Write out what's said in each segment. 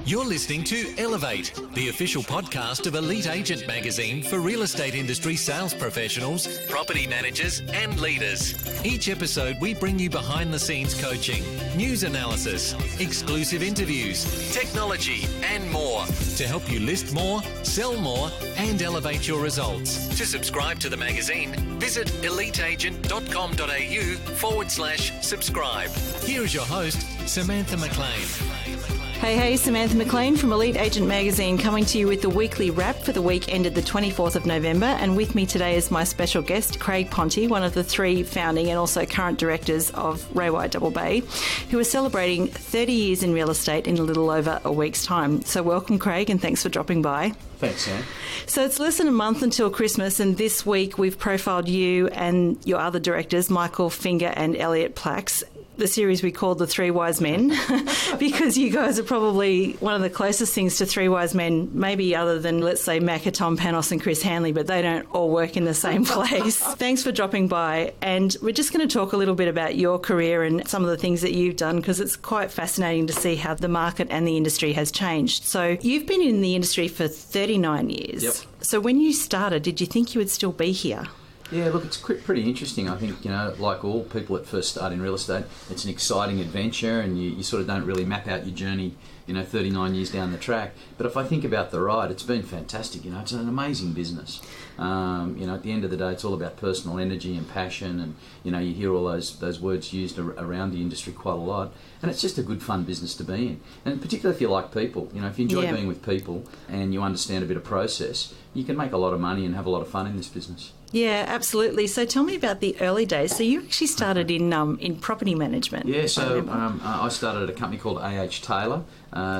You're listening to Elevate, the official podcast of Elite Agent magazine for real estate industry sales professionals, property managers and leaders. Each episode we bring you behind the scenes coaching, news analysis, exclusive interviews, technology and more to help you list more, sell more and elevate your results. To subscribe to the magazine, visit eliteagent.com.au/subscribe. Here is your host, Samantha McLean. Hey, Samantha McLean from Elite Agent Magazine coming to you with the weekly wrap for the week ended the 24th of November. And with me today is my special guest, Craig Pontey, one of the three founding and also current directors of Ray White Double Bay, who is celebrating 30 years in real estate in a little over a week's time. So welcome, Craig, and thanks for dropping by. Thanks, Sam. So it's less than a month until Christmas, and this week we've profiled you and your other directors, Michael Finger and Elliot Plax. The series we called The Three Wise Men because you guys are probably one of the closest things to three wise men, maybe other than, let's say, Macca, Tom Panos and Chris Hanley, but they don't all work in the same place. Thanks for dropping by. And we're just going to talk a little bit about your career and some of the things that you've done because it's quite fascinating to see how the market and the industry has changed. So you've been in the industry for 39 years. Yep. So when you started, did you think you would still be here? Yeah, look, it's pretty interesting. I think, like all people that first start in real estate, it's an exciting adventure and you sort of don't really map out your journey, 39 years down the track. But if I think about the ride, it's been fantastic. It's an amazing business. At the end of the day, it's all about personal energy and passion and, you hear all those words used around the industry quite a lot. And it's just a good, fun business to be in. And particularly if you like people, if you enjoy being with people and you understand a bit of process, you can make a lot of money and have a lot of fun in this business. Yeah, absolutely. So tell me about the early days. So you actually started in property management. Yeah, so I started at a company called A.H. Taylor.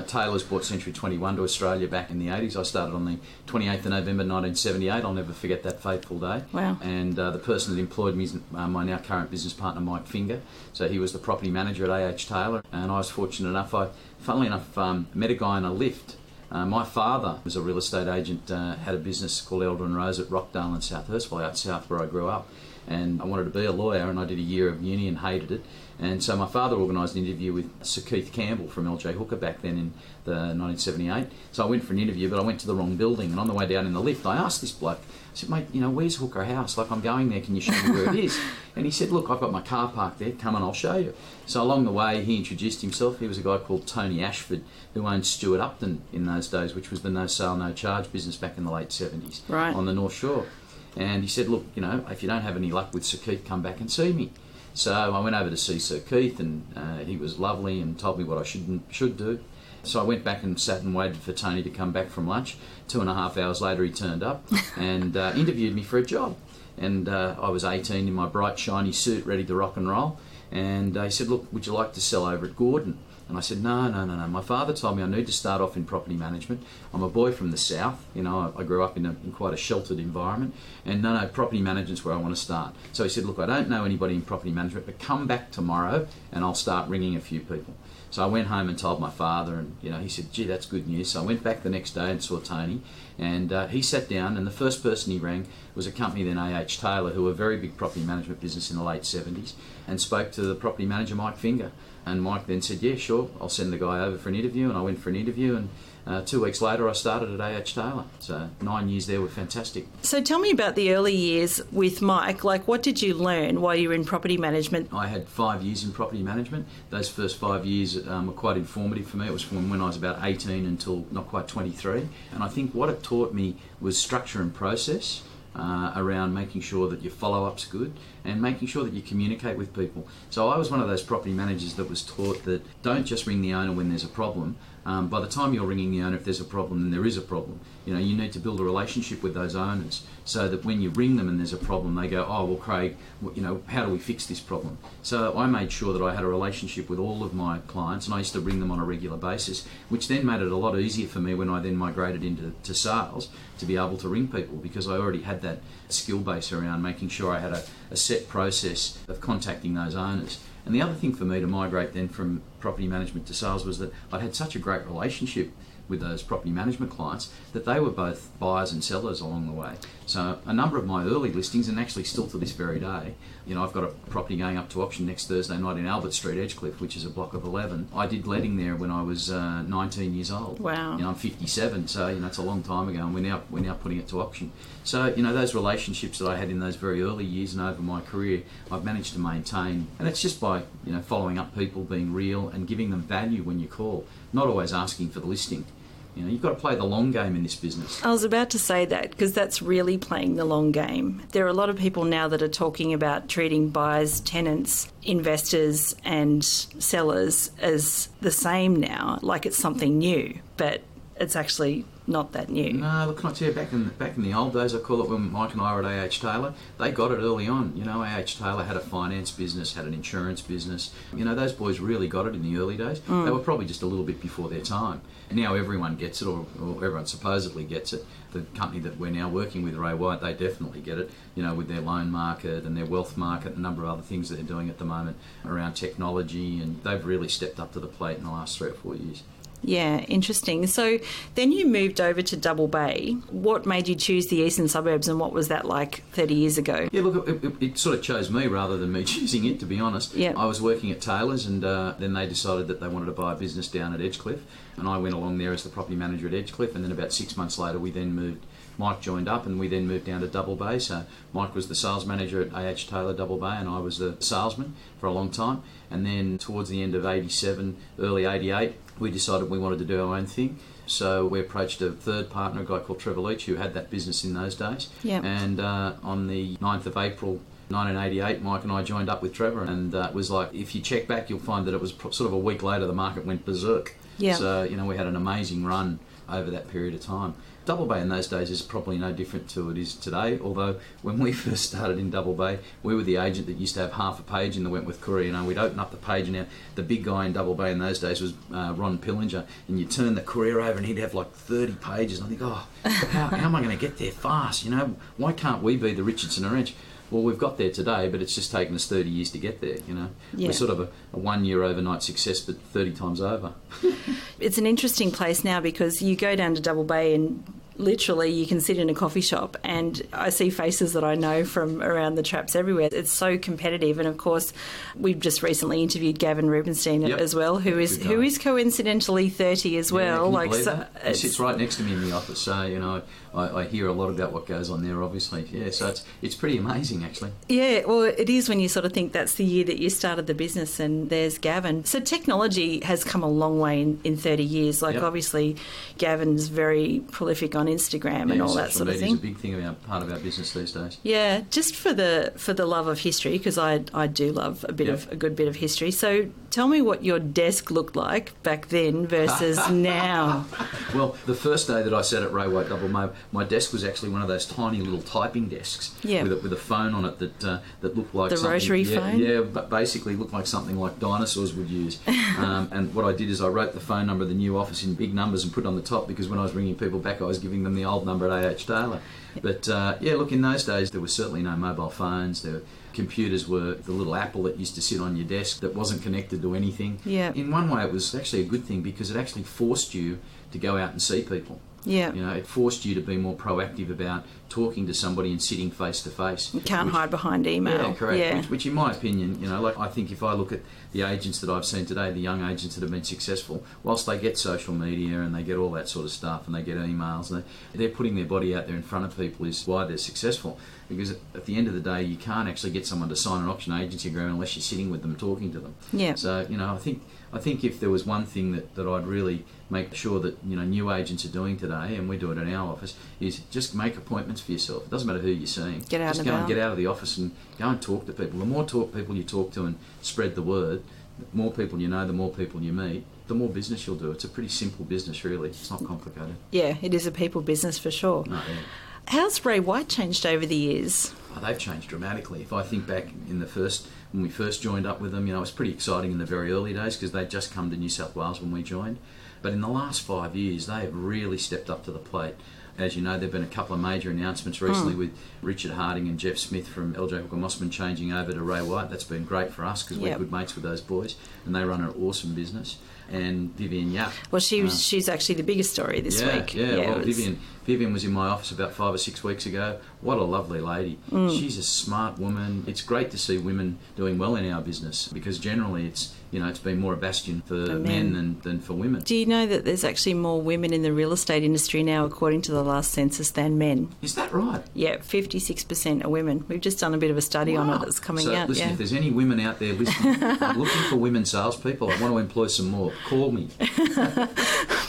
Taylor's brought Century 21 to Australia back in the 80s. I started on the 28th of November 1978. I'll never forget that fateful day. Wow. And the person that employed me is my now current business partner, Mike Finger. So he was the property manager at A.H. Taylor. And I was fortunate enough, funnily enough, met a guy in a lift. My father was a real estate agent, had a business called Elder and Rose at Rockdale and South Hurstville, out south where I grew up. And I wanted to be a lawyer, and I did a year of uni and hated it. And so my father organised an interview with Sir Keith Campbell from LJ Hooker back then in the 1978. So I went for an interview, but I went to the wrong building. And on the way down in the lift, I asked this bloke, I said, mate, where's Hooker House? Like, I'm going there, can you show me where it is? And he said, look, I've got my car parked there, come and I'll show you. So along the way, he introduced himself. He was a guy called Tony Ashford, who owned Stuart Upton in those days, which was the no sale, no charge business back in the late 70s on the North Shore. And he said, look, if you don't have any luck with Sir Keith, come back and see me. So I went over to see Sir Keith, and he was lovely and told me what I should do. So I went back and sat and waited for Tony to come back from lunch. 2.5 hours later, he turned up and interviewed me for a job. And I was 18 in my bright, shiny suit, ready to rock and roll. And he said, look, would you like to sell over at Gordon? And I said, no. My father told me I need to start off in property management. I'm a boy from the south. I grew up in quite a sheltered environment. And no, property management's where I want to start. So he said, look, I don't know anybody in property management, but come back tomorrow and I'll start ringing a few people. So I went home and told my father, and he said, gee, that's good news. So I went back the next day and saw Tony, and he sat down, and the first person he rang was a company then, A.H. Taylor, who were a very big property management business in the late 70s, and spoke to the property manager, Mike Finger. And Mike then said, yeah, sure, I'll send the guy over for an interview. And I went for an interview, and 2 weeks later I started at A.H. Taylor. So 9 years there were fantastic. So tell me about the early years with Mike. Like, what did you learn while you were in property management? I had 5 years in property management. Those first 5 years were quite informative for me. It was from when I was about 18 until not quite 23. And I think what it taught me was structure and process. Around making sure that your follow-up's good and making sure that you communicate with people. So I was one of those property managers that was taught that don't just ring the owner when there's a problem. By the time you're ringing the owner, if there's a problem, then there is a problem. You need to build a relationship with those owners so that when you ring them and there's a problem, they go, oh, well, Craig, how do we fix this problem? So I made sure that I had a relationship with all of my clients, and I used to ring them on a regular basis, which then made it a lot easier for me when I then migrated into sales to be able to ring people, because I already had that skill base around making sure I had a set process of contacting those owners. And the other thing for me to migrate then from property management to sales was that I'd had such a great relationship with those property management clients that they were both buyers and sellers along the way. So a number of my early listings, and actually still to this very day, I've got a property going up to auction next Thursday night in Albert Street, Edgecliff, which is a block of 11. I did letting there when I was 19 years old. Wow. I'm 57, so it's a long time ago, and we're now putting it to auction. So those relationships that I had in those very early years and over my career, I've managed to maintain, and it's just by following up people, being real, and giving them value when you call, not always asking for the listing. You've got to play the long game in this business. I was about to say that because that's really playing the long game. There are a lot of people now that are talking about treating buyers, tenants, investors and sellers as the same now, like it's something new, but it's actually not that new. No, look, can I tell you, back in the old days, I call it when Mike and I were at A.H. Taylor, they got it early on. A.H. Taylor had a finance business, had an insurance business. Those boys really got it in the early days. They were probably just a little bit before their time. Now everyone gets it, or everyone supposedly gets it. The company that we're now working with, Ray White, they definitely get it, with their loan market and their wealth market and a number of other things that they're doing at the moment around technology, and they've really stepped up to the plate in the last 3 or 4 years. Yeah, interesting. So then you moved over to Double Bay. What made you choose the eastern suburbs, and what was that like 30 years ago? Yeah, look, it sort of chose me rather than me choosing it, to be honest. Yeah. I was working at Taylor's, and then they decided that they wanted to buy a business down at Edgecliff, and I went along there as the property manager at Edgecliff, and then about 6 months later we then moved. Mike joined up, and we then moved down to Double Bay. So Mike was the sales manager at A.H. Taylor Double Bay, and I was the salesman for a long time. And then towards the end of 87, early 88, we decided we wanted to do our own thing. So we approached a third partner, a guy called Trevor Leach, who had that business in those days. Yep. And on the 9th of April 1988, Mike and I joined up with Trevor, and it was like, if you check back, you'll find that it was sort of a week later the market went berserk. Yeah. So, we had an amazing run over that period of time. Double Bay in those days is probably no different to it is today, although when we first started in Double Bay, we were the agent that used to have half a page in the Wentworth Courier. We'd open up the page, and the big guy in Double Bay in those days was Ron Pillinger, and you turn the Courier over and he'd have like 30 pages, and I think, how am I going to get there fast? Why can't we be the Richardson and Wrench? Well, we've got there today, but it's just taken us 30 years to get there, Yeah. We're sort of a 1 year overnight success, but 30 times over. It's an interesting place now because you go down to Double Bay and literally you can sit in a coffee shop, and I see faces that I know from around the traps everywhere. It's so competitive, and of course we've just recently interviewed Gavin Rubenstein as well, who is coincidentally 30 as well. He sits right next to me in the office, so I hear a lot about what goes on there, obviously. Yeah, so it's pretty amazing, actually. Yeah, well, it is when you sort of think that's the year that you started the business, and there's Gavin. So technology has come a long way in 30 years. Obviously, Gavin's very prolific on Instagram and all that sort of thing. Social media is a big thing part of our business these days. Yeah, just for the love of history, because I do love a good bit of history. So tell me what your desk looked like back then versus now. Well, the first day that I sat at Ray White Double, my desk was actually one of those tiny little typing desks with a phone on it that looked like the rotary phone. Yeah, but basically looked like something like dinosaurs would use. And what I did is I wrote the phone number of the new office in big numbers and put it on the top, because when I was ringing people back, I was giving them the old number at A.H. Taylor. But look, in those days there was certainly no mobile phones. Computers were the little apple that used to sit on your desk that wasn't connected to anything. Yeah. In one way it was actually a good thing, because it actually forced you to go out and see people. Yeah. It forced you to be more proactive about talking to somebody and sitting face to face. You can't hide behind email. Yeah, correct. Yeah. Which in my opinion, I think if I look at the agents that I've seen today, the young agents that have been successful, whilst they get social media and they get all that sort of stuff and they get emails, and they're putting their body out there in front of people is why they're successful. Because at the end of the day, you can't actually get someone to sign an auction agency agreement unless you're sitting with them, talking to them. Yeah. So, I think if there was one thing that I'd really make sure that new agents are doing today, and we do it in our office, is just make appointments for yourself. It doesn't matter who you're seeing. Get out just and go about. and get out of the office and go and talk to people. The more people you talk to and spread the word, the more people you know, the more people you meet, the more business you'll do. It's a pretty simple business, really. It's not complicated. Yeah, it is a people business for sure. No, yeah. How's Ray White changed over the years? Oh, they've changed dramatically. If I think back in the first when we first joined up with them. You know, it was pretty exciting in the very early days because they'd just come to New South Wales when we joined. But in the last 5 years, they have really stepped up to the plate. As you know, there have been a couple of major announcements recently with Richard Harding and Jeff Smith from LJ Hooker Mossman changing over to Ray White. That's been great for us because we're good mates with those boys, and they run an awesome business. And Vivian Yap. Well, she's actually the biggest story this week. Yeah, well, Vivian was in my office about 5 or 6 weeks ago. What a lovely lady. She's a smart woman. It's great to see women doing well in our business because generally it's been more a bastion for men than for women. Do you know that there's actually more women in the real estate industry now, according to the last census, than men? Is that right? Yeah, 56% are women. We've just done a bit of a study on it that's coming out. Listen, if there's any women out there listening, I'm looking for women salespeople. I want to employ some more. Call me.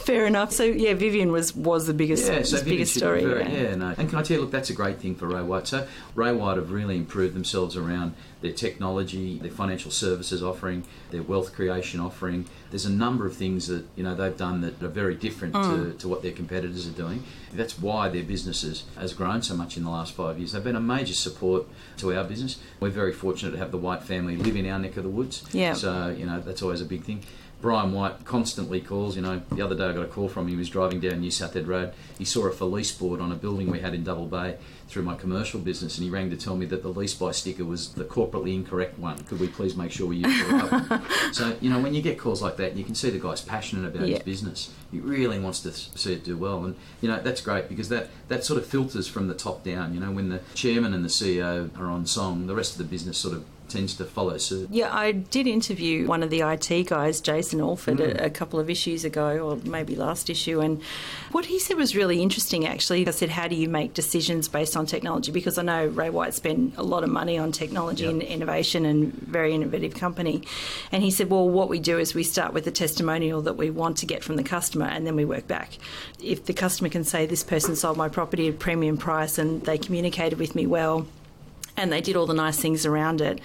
Fair enough. So, yeah, Vivian was the biggest, biggest story. And can I tell you, look, that's a great thing for Ray White. So Ray White have really improved themselves around their technology, their financial services offering, their wealth creation offering. There's a number of things that they've done that are very different to what their competitors are doing. That's why their business has grown so much in the last 5 years. They've been a major support to our business. We're very fortunate to have the White family live in our neck of the woods. Yeah. So, that's always a big thing. Brian White constantly calls. The other day I got a call from him. He was driving down New South Head Road. He saw a for lease board on a building we had in Double Bay through my commercial business, and he rang to tell me that the lease by sticker was the corporately incorrect one. Could we please make sure we use the right one? So, when you get calls like that, you can see the guy's passionate about his business. He really wants to see it do well, and that's great because that sort of filters from the top down. When the chairman and the CEO are on song, the rest of the business sort of tends to follow suit. Yeah, I did interview one of the IT guys, Jason Alford, a couple of issues ago, or maybe last issue, and what he said was really interesting, actually. I said, how do you make decisions based on technology? Because I know Ray White spent a lot of money on technology and innovation, and very innovative company. And he said, well, what we do is we start with the testimonial that we want to get from the customer, and then we work back. If the customer can say, this person sold my property at a premium price and they communicated with me well, and they did all the nice things around it,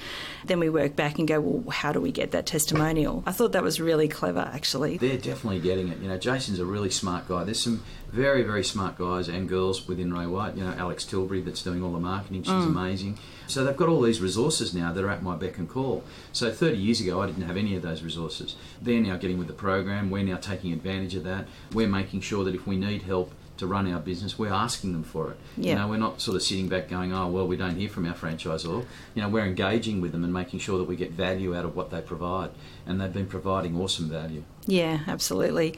then we work back and go, well, how do we get that testimonial? I thought that was really clever, actually. They're definitely getting it. Jason's a really smart guy. There's some very, very smart guys and girls within Ray White. Alex Tilbury, that's doing all the marketing. She's amazing. So they've got all these resources now that are at my beck and call. So 30 years ago, I didn't have any of those resources. They're now getting with the program. We're now taking advantage of that. We're making sure that if we need help to run our business, we're asking them for it. Yeah. We're not sort of sitting back going, oh, well, we don't hear from our franchisor. We're engaging with them and making sure that we get value out of what they provide. And they've been providing awesome value. Yeah, absolutely.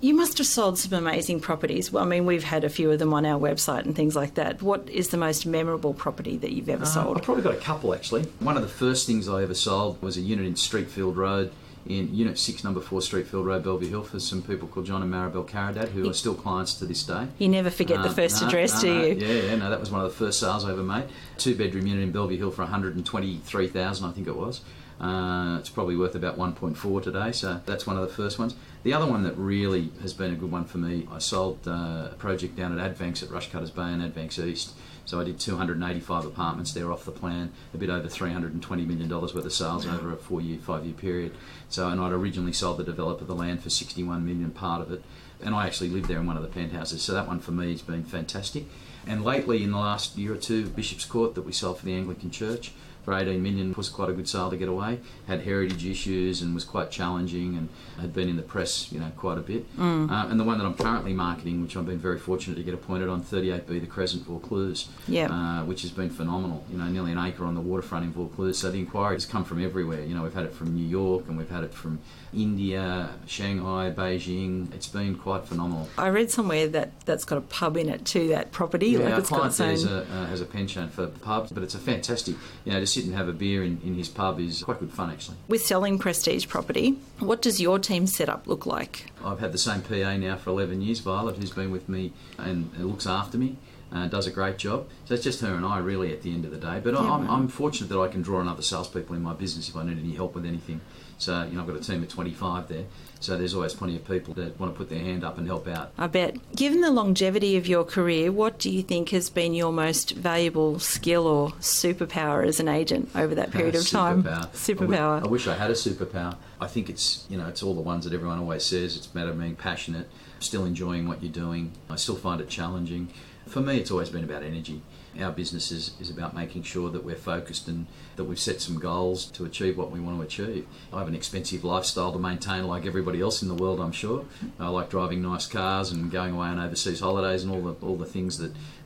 You must have sold some amazing properties. Well, I mean, we've had a few of them on our website and things like that. What is the most memorable property that you've ever sold? I've probably got a couple, actually. One of the first things I ever sold was a unit in Streetfield Road, in Unit 6, Number 4, Streetfield Road, Bellevue Hill, for some people called John and Maribel Caradad, who are still clients to this day. You never forget the first address, do you? Yeah, that was one of the first sales I ever made. 2-bedroom unit in Bellevue Hill for $123,000, I think it was. It's probably worth about 1.4 today, so that's one of the first ones. The other one that really has been a good one for me, I sold a project down at Advanks at Rushcutters Bay and Advanks East. So I did 285 apartments there off the plan, a bit over $320 million worth of sales over a 5-year period. And I'd originally sold the developer the land for $61 million, part of it, and I actually lived there in one of the penthouses. So that one for me has been fantastic. And lately, in the last year or two, Bishop's Court that we sold for the Anglican Church for $18 million was quite a good sale to get away. Had heritage issues and was quite challenging, and had been in the press, quite a bit. And the one that I'm currently marketing, which I've been very fortunate to get appointed on, 38B The Crescent, Vaucluse, which has been phenomenal. Nearly an acre on the waterfront in Vaucluse. So the inquiries come from everywhere. We've had it from New York, and we've had it from India, Shanghai, Beijing. It's been quite phenomenal. I read somewhere that's got a pub in it too, that property. Yeah, our client has a penchant for pubs, but it's a fantastic, to sit and have a beer in his pub is quite good fun, actually. With selling prestige property, what does your team setup look like? I've had the same PA now for 11 years, Violet, who's been with me and looks after me. Does a great job. So it's just her and I, really, at the end of the day. But I'm fortunate that I can draw on other salespeople in my business if I need any help with anything. So, I've got a team of 25 there. So there's always plenty of people that want to put their hand up and help out. I bet. Given the longevity of your career, what do you think has been your most valuable skill or superpower as an agent over that period of time? Superpower. I wish I had a superpower. I think it's, it's all the ones that everyone always says. It's a matter of being passionate, still enjoying what you're doing. I still find it challenging. For me, it's always been about energy. Our business is about making sure that we're focused and that we've set some goals to achieve what we want to achieve. I have an expensive lifestyle to maintain like everybody else in the world, I'm sure. I like driving nice cars and going away on overseas holidays and all the things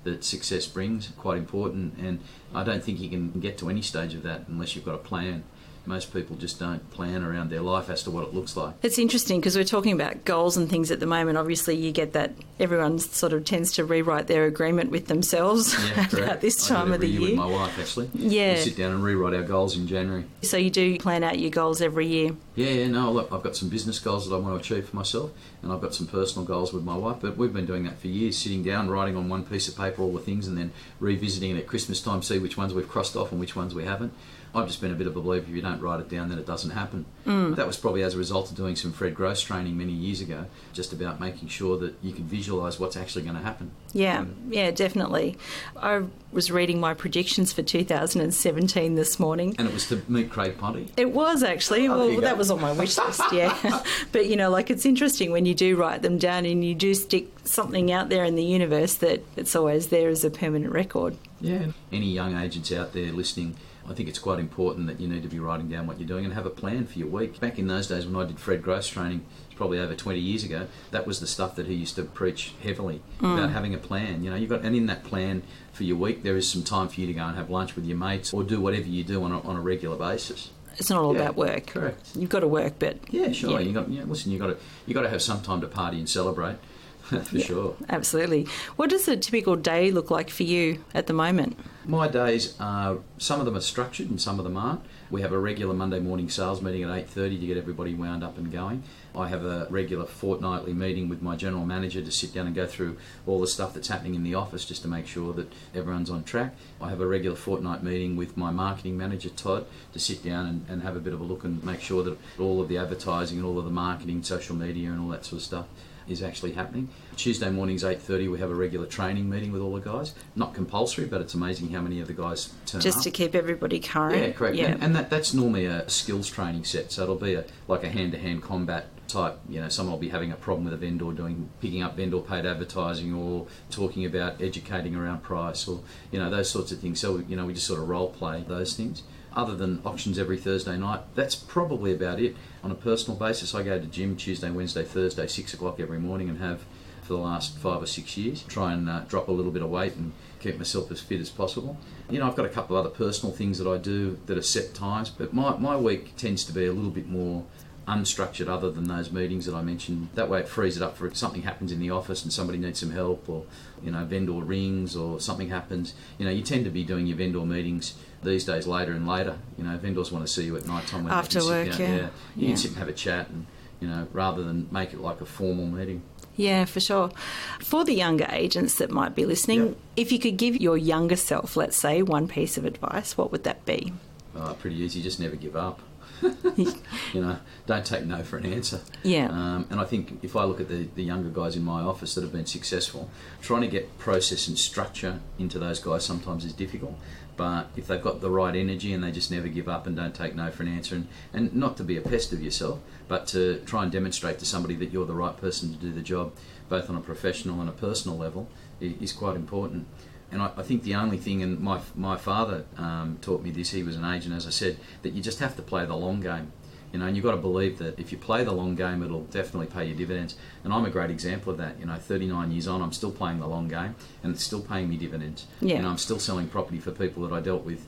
that success brings, quite important. And I don't think you can get to any stage of that unless you've got a plan. Most people just don't plan around their life as to what it looks like. It's interesting because we're talking about goals and things at the moment. Obviously, you get that everyone sort of tends to rewrite their agreement with themselves about this time of the year. With my wife, actually. Yeah. We sit down and rewrite our goals in January. So you do plan out your goals every year? No, look, I've got some business goals that I want to achieve for myself, and I've got some personal goals with my wife, but we've been doing that for years, sitting down, writing on one piece of paper all the things, and then revisiting it at Christmas time, see which ones we've crossed off and which ones we haven't. I've just been a bit of a believer, if you don't write it down, then it doesn't happen. That was probably as a result of doing some Fred Gross training many years ago, just about making sure that you can visualise what's actually going to happen. Yeah, definitely. I was reading my predictions for 2017 this morning. And it was to meet Craig Pontey? It was actually. Well, that was on my wish list, yeah. But, it's interesting when you do write them down and you do stick something out there in the universe that it's always there as a permanent record. Yeah. Any young agents out there listening, I think it's quite important that you need to be writing down what you're doing and have a plan for your week. Back in those days when I did Fred Gross training, it's probably over 20 years ago, that was the stuff that he used to preach heavily about having a plan. And in that plan for your week, there is some time for you to go and have lunch with your mates or do whatever you do on a regular basis. It's not all about work. Correct. You've got to work, but sure. Yeah. You got to have some time to party and celebrate. For sure. Absolutely. What does a typical day look like for you at the moment? My days are, some of them are structured and some of them aren't. We have a regular Monday morning sales meeting at 8:30 to get everybody wound up and going. I have a regular fortnightly meeting with my general manager to sit down and go through all the stuff that's happening in the office just to make sure that everyone's on track. I have a regular fortnight meeting with my marketing manager, Todd, to sit down and have a bit of a look and make sure that all of the advertising and all of the marketing, social media and all that sort of stuff is actually happening. Tuesday mornings 8:30 we have a regular training meeting with all the guys. Not compulsory, but it's amazing how many of the guys turn just up. to keep everybody current. Yeah, correct. Yeah. And that's normally a skills training set, so it'll be like a hand-to-hand combat type. Someone will be having a problem with a vendor picking up vendor paid advertising or talking about educating around price or those sorts of things. So we just sort of role play those things. Other than auctions every Thursday night, that's probably about it. On a personal basis, I go to gym Tuesday, Wednesday, Thursday, 6 o'clock every morning and have for the last 5 or 6 years. Try and drop a little bit of weight and keep myself as fit as possible. I've got a couple of other personal things that I do that are set times, but my week tends to be a little bit more unstructured other than those meetings that I mentioned. That way it frees it up for if something happens in the office and somebody needs some help or, vendor rings or something happens. You tend to be doing your vendor meetings these days later and later. Vendors want to see you at night time when after work, down. You can sit and have a chat and, rather than make it like a formal meeting. Yeah, for sure. For the younger agents that might be listening, if you could give your younger self, let's say, one piece of advice, what would that be? Pretty easy, just never give up. Don't take no for an answer. Yeah. And I think if I look at the younger guys in my office that have been successful, trying to get process and structure into those guys sometimes is difficult. But if they've got the right energy and they just never give up and don't take no for an answer, and not to be a pest of yourself, but to try and demonstrate to somebody that you're the right person to do the job, both on a professional and a personal level, is quite important. And I think the only thing, and my father taught me this, he was an agent, as I said, that you just have to play the long game. And you've got to believe that if you play the long game, it'll definitely pay you dividends. And I'm a great example of that. 39 years on, I'm still playing the long game, and it's still paying me dividends. Yeah. I'm still selling property for people that I dealt with,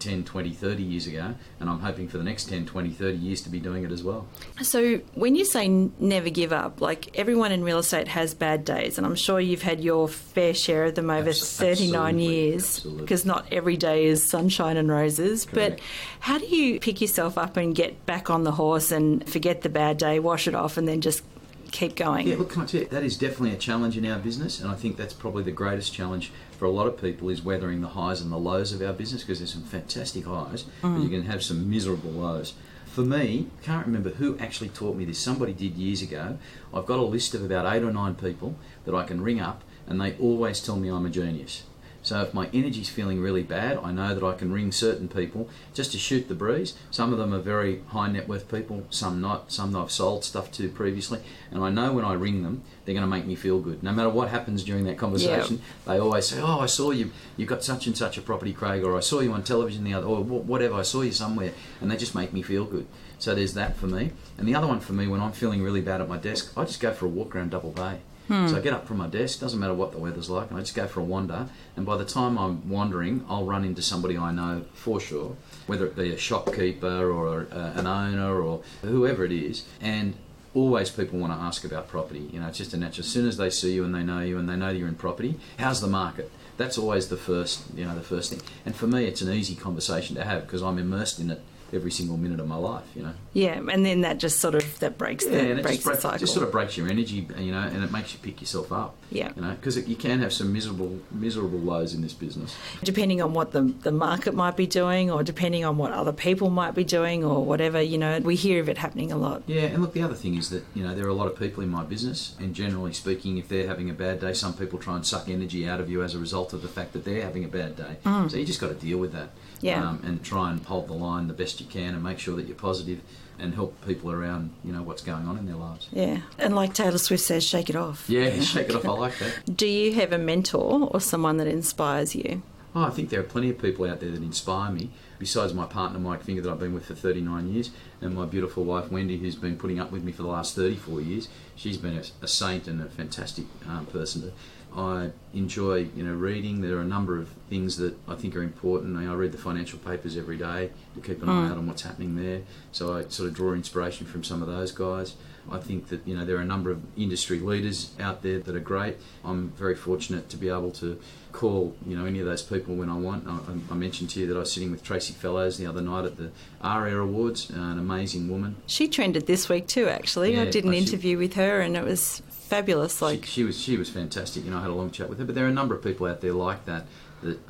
10, 20, 30 years ago, and I'm hoping for the next 10, 20, 30 years to be doing it as well. So when you say never give up, like everyone in real estate has bad days, and I'm sure you've had your fair share of them over 39 years, because not every day is sunshine and roses. Correct. But how do you pick yourself up and get back on the horse and forget the bad day, wash it off, and then just keep going? Yeah, look, can I tell you, that is definitely a challenge in our business, and I think that's probably the greatest challenge for a lot of people is weathering the highs and the lows of our business, because there's some fantastic highs, but you can have some miserable lows. For me, I can't remember who actually taught me this. Somebody did years ago. I've got a list of about 8 or 9 people that I can ring up, and they always tell me I'm a genius. So if my energy's feeling really bad, I know that I can ring certain people just to shoot the breeze. Some of them are very high net worth people, some not, some I've sold stuff to previously, and I know when I ring them, they're going to make me feel good. No matter what happens during that conversation, they always say, "Oh, I saw you got such and such a property, Craig," or "I saw you on television the other," or whatever, "I saw you somewhere," and they just make me feel good. So there's that for me. And the other one for me, when I'm feeling really bad at my desk, I just go for a walk around Double Bay. So I get up from my desk, doesn't matter what the weather's like, and I just go for a wander, and by the time I'm wandering, I'll run into somebody I know for sure, whether it be a shopkeeper or an owner or whoever it is, and always people want to ask about property. You know, it's just a natural. As soon as they see you and they know you're in property, how's the market? That's always the first thing. And for me, it's an easy conversation to have because I'm immersed in it every single minute of my life, you know. Yeah, and then that just sort of breaks the cycle. It just sort of breaks your energy, you know, and it makes you pick yourself up. Yeah. You know, because you can have some miserable lows in this business. Depending on what the market might be doing, or depending on what other people might be doing, or whatever, you know, we hear of it happening a lot. Yeah, and look, the other thing is that, you know, there are a lot of people in my business, and generally speaking, if they're having a bad day, some people try and suck energy out of you as a result of the fact that they're having a bad day. So you just got to deal with that. Yeah. And try and hold the line the best you can and make sure that you're positive and help people around, you know, what's going on in their lives. Yeah. And like Taylor Swift says, shake it off. Yeah, shake it off. I like that. Do you have a mentor or someone that inspires you? Oh, I think there are plenty of people out there that inspire me, besides my partner, Mike Finger, that I've been with for 39 years, and my beautiful wife, Wendy, who's been putting up with me for the last 34 years. She's been a saint and a fantastic person. I enjoy, you know, reading. There are a number of things that I think are important. I read the financial papers every day to keep an eye out on what's happening there. So I sort of draw inspiration from some of those guys. I think that, you know, there are a number of industry leaders out there that are great. I'm very fortunate to be able to call, you know, any of those people when I want. I mentioned to you that I was sitting with Tracy Fellows the other night at the ARIA Awards, an amazing woman. She trended this week too, actually. Yeah, I did an interview with her and it was fabulous. She was fantastic. You know, I had a long chat with her. But there are a number of people out there like that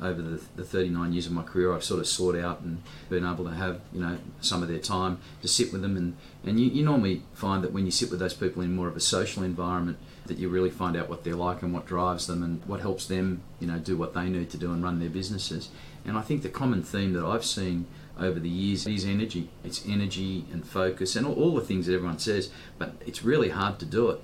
over the 39 years of my career I've sort of sought out and been able to have, you know, some of their time to sit with them. And you normally find that when you sit with those people in more of a social environment, that you really find out what they're like and what drives them and what helps them, you know, do what they need to do and run their businesses. And I think the common theme that I've seen over the years is energy. It's energy and focus and all the things that everyone says, but it's really hard to do it.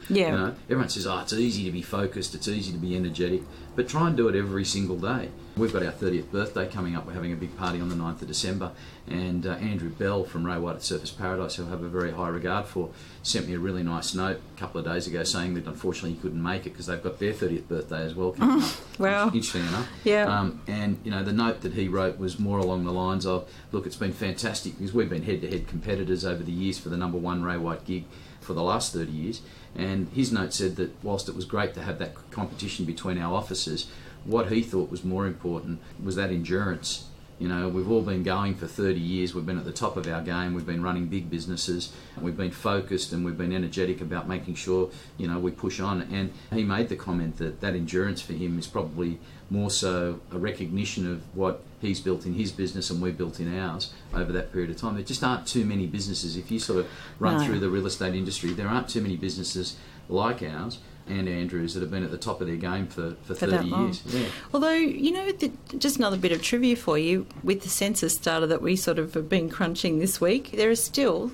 Yeah. You know, everyone says, oh, it's easy to be focused, it's easy to be energetic, but try and do it every single day. We've got our 30th birthday coming up. We're having a big party on the 9th of December, and Andrew Bell from Ray White at Surface Paradise, who I have a very high regard for, sent me a really nice note a couple of days ago saying that unfortunately he couldn't make it because they've got their 30th birthday as well coming up. Wow. Interesting enough. Yeah. And, you know, the note that he wrote was more along the lines of, look, it's been fantastic because we've been head-to-head competitors over the years for the number one Ray White gig for the last 30 years. And his note said that whilst it was great to have that competition between our offices, what he thought was more important was that endurance. You know, we've all been going for 30 years, we've been at the top of our game, we've been running big businesses, we've been focused and we've been energetic about making sure, you know, we push on. And he made the comment that endurance for him is probably more so a recognition of what he's built in his business and we've built in ours over that period of time. There just aren't too many businesses. If you sort of run through the real estate industry, there aren't too many businesses like ours and Andrew's that have been at the top of their game for 30 years. Yeah. Although, you know, just another bit of trivia for you, with the census data that we sort of have been crunching this week, there are still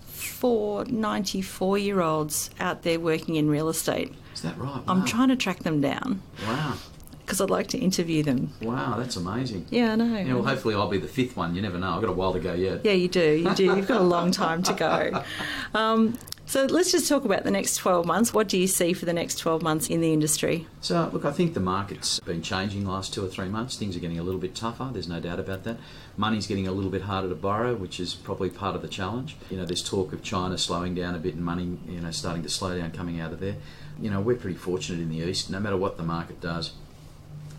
4 94-year-olds out there working in real estate. Is that right? Wow. I'm trying to track them down. Wow. Because I'd like to interview them. Wow, that's amazing. Yeah, I know. Yeah, well, hopefully I'll be the 5th one. You never know. I've got a while to go yet. Yeah, you do. You've got a long time to go. So let's just talk about the next 12 months. What do you see for the next 12 months in the industry? So, look, I think the market's been changing the last 2 or 3 months. Things are getting a little bit tougher. There's no doubt about that. Money's getting a little bit harder to borrow, which is probably part of the challenge. You know, there's talk of China slowing down a bit and money, you know, starting to slow down coming out of there. You know, we're pretty fortunate in the East. No matter what the market does,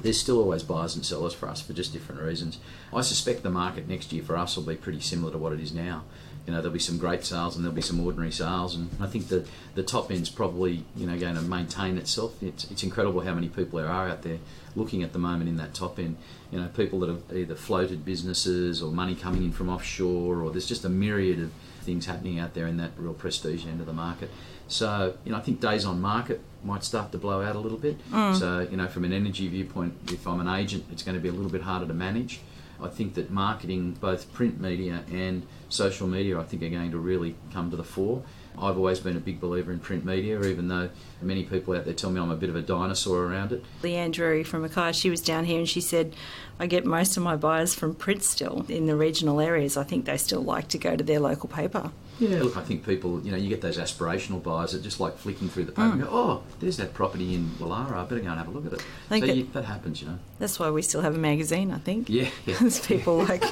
there's still always buyers and sellers for us for just different reasons. I suspect the market next year for us will be pretty similar to what it is now. You know, there'll be some great sales and there'll be some ordinary sales, and I think the top end's probably, you know, going to maintain itself. It's incredible how many people there are out there looking at the moment in that top end. You know, people that have either floated businesses or money coming in from offshore, or there's just a myriad of things happening out there in that real prestige end of the market. So, I think days on market might start to blow out a little bit. So, from an energy viewpoint, if I'm an agent, it's going to be a little bit harder to manage. I think that marketing, both print media and social media, I think are going to really come to the fore. I've always been a big believer in print media, even though many people out there tell me I'm a bit of a dinosaur around it. Leanne Drury from Mackay, she was down here and she said, I get most of my buyers from print still. In the regional areas, I think they still like to go to their local paper. Yeah, look, I think people, you get those aspirational buyers that just like flicking through the paper and go, oh, there's that property in Wallara, I better go and have a look at it. I think that happens, That's why we still have a magazine, I think. Yeah. Because people like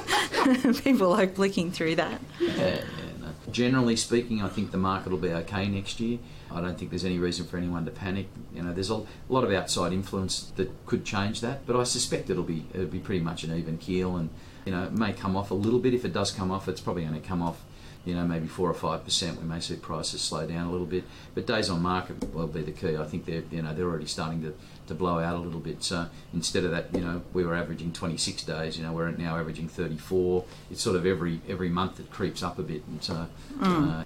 flicking through that. Yeah. Generally speaking, I think the market will be okay next year. I don't think there's any reason for anyone to panic. There's a lot of outside influence that could change that, but I suspect it'll be pretty much an even keel, and it may come off a little bit. If it does come off, it's probably going to come off maybe 4 or 5%. We may see prices slow down a little bit, but days on market will be the key. I think they're already starting to blow out a little bit. So instead of that, we were averaging 26 days. We're now averaging 34. It's sort of every month it creeps up a bit. And so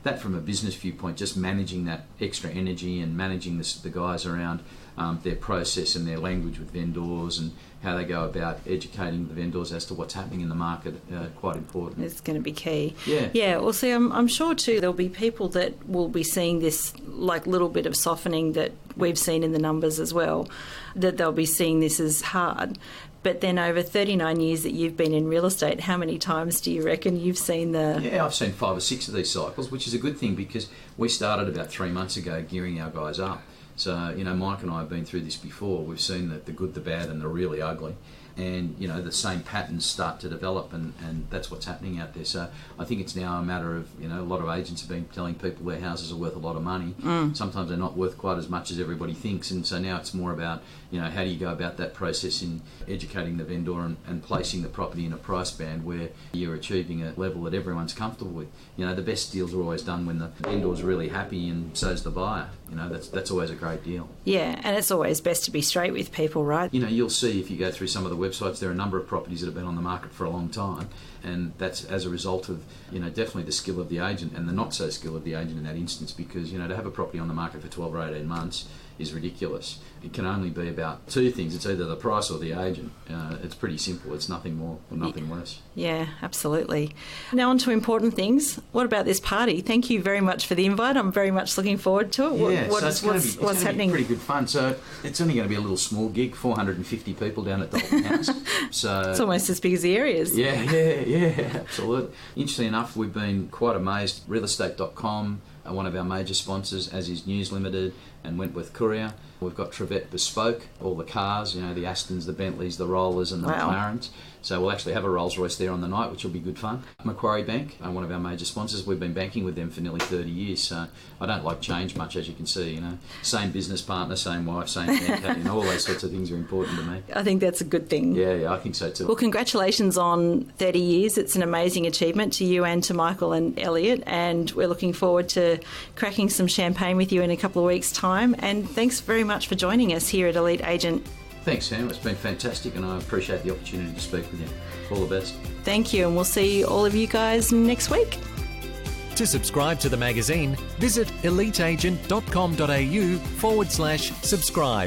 that, from a business viewpoint, just managing that extra energy and managing the guys around their process and their language with vendors and how they go about educating the vendors as to what's happening in the market, quite important. It's going to be key. Yeah. Yeah, well, see, I'm sure too there'll be people that will be seeing this like little bit of softening that we've seen in the numbers as well, that they'll be seeing this as hard. But then over 39 years that you've been in real estate, how many times do you reckon you've seen the... Yeah, I've seen 5 or 6 of these cycles, which is a good thing because we started about 3 months ago gearing our guys up. So, Mike and I have been through this before. We've seen the good, the bad and the really ugly. And, the same patterns start to develop and that's what's happening out there. So I think it's now a matter of, a lot of agents have been telling people their houses are worth a lot of money. Sometimes they're not worth quite as much as everybody thinks. And so now it's more about, how do you go about that process in educating the vendor and placing the property in a price band where you're achieving a level that everyone's comfortable with. The best deals are always done when the vendor's really happy and so's the buyer. That's always a great deal. Yeah, and it's always best to be straight with people, right? You'll see if you go through some of the websites, there are a number of properties that have been on the market for a long time, and that's as a result of, definitely the skill of the agent and the not so skill of the agent in that instance, because, to have a property on the market for 12 or 18 months is ridiculous. It can only be about 2 things. It's either the price or the agent. It's pretty simple. It's nothing more or nothing less. Yeah, absolutely. Now on to important things. What about this party? Thank you very much for the invite. I'm very much looking forward to it. What's happening? Be pretty good fun. So it's only going to be a little small gig, 450 people down at Dalton House. So it's almost as big as the areas. Yeah, absolutely. Interestingly enough, we've been quite amazed. Realestate.com, one of our major sponsors, as is News Limited and Wentworth Courier. We've got Trevette Bespoke, all the cars, the Astons, the Bentleys, the Rollers and the McLarens. So we'll actually have a Rolls Royce there on the night, which will be good fun. Macquarie Bank, one of our major sponsors. We've been banking with them for nearly 30 years, so I don't like change much, as you can see. Same business partner, same wife, same bank, all those sorts of things are important to me. I think that's a good thing. Yeah, I think so too. Well, congratulations on 30 years. It's an amazing achievement to you and to Michael and Elliot, and we're looking forward to cracking some champagne with you in a couple of weeks' time. And thanks very much for joining us here at Elite Agent. Thanks, Sam. It's been fantastic and I appreciate the opportunity to speak with you. All the best. Thank you, and we'll see all of you guys next week. To subscribe to the magazine, visit eliteagent.com.au/subscribe.